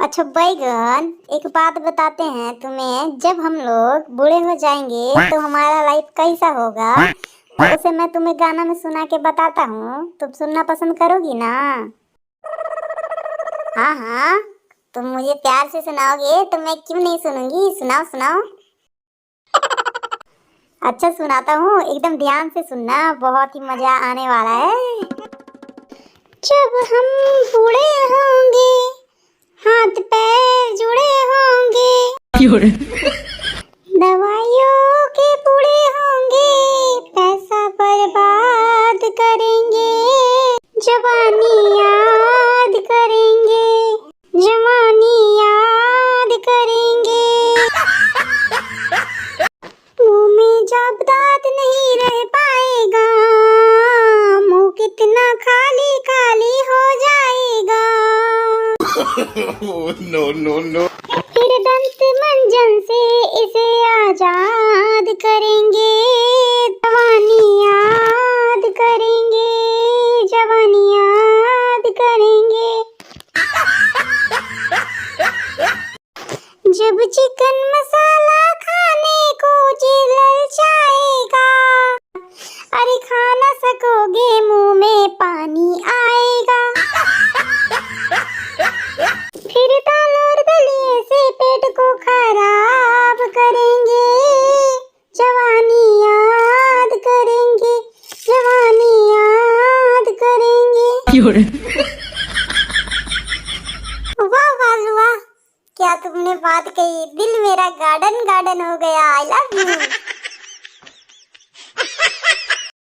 अच्छा बैगन, एक बात बताते हैं तुम्हें, जब हम लोग बूढ़े हो जाएंगे तो हमारा लाइफ कैसा होगा, तो उसे मैं तुम्हें गाना में सुना के बताता हूँ। तुम सुनना पसंद करोगी ना? हाँ हाँ, तुम मुझे प्यार से सुनाओगे तो मैं क्यों नहीं सुनूंगी। सुनाओ सुनाओ। अच्छा सुनाता हूँ, एकदम ध्यान से सुनना, बहुत ही मजा आने वाला है। जब हम बूढ़े होंगे, हाथ पैर जुड़े होंगे, दवाइयों के बूढ़े होंगे, पैसा बर्बाद करेंगे, जवानी याद करेंगे, जवानी याद करेंगे, मुंह में जब दांत नहीं रह पाएगा, मुंह कितना खाली खाली हो जाएगा। No no no. फिर दंत मंजन से इसे आजाद करेंगे, जवानी याद करेंगे, जवानी याद करेंगे। जब चिकन मसाला खाने को जी ललचाएगा, अरे खा ना सकोगे, मुंह में पानी आएगा। फिर दाल और दलिए से पेट को खराब करेंगे, जवानी याद करेंगे, जवानी याद करेंगे। वाह वाह वाह, क्या तुमने बात कही, दिल मेरा गार्डन गार्डन हो गया। I love you.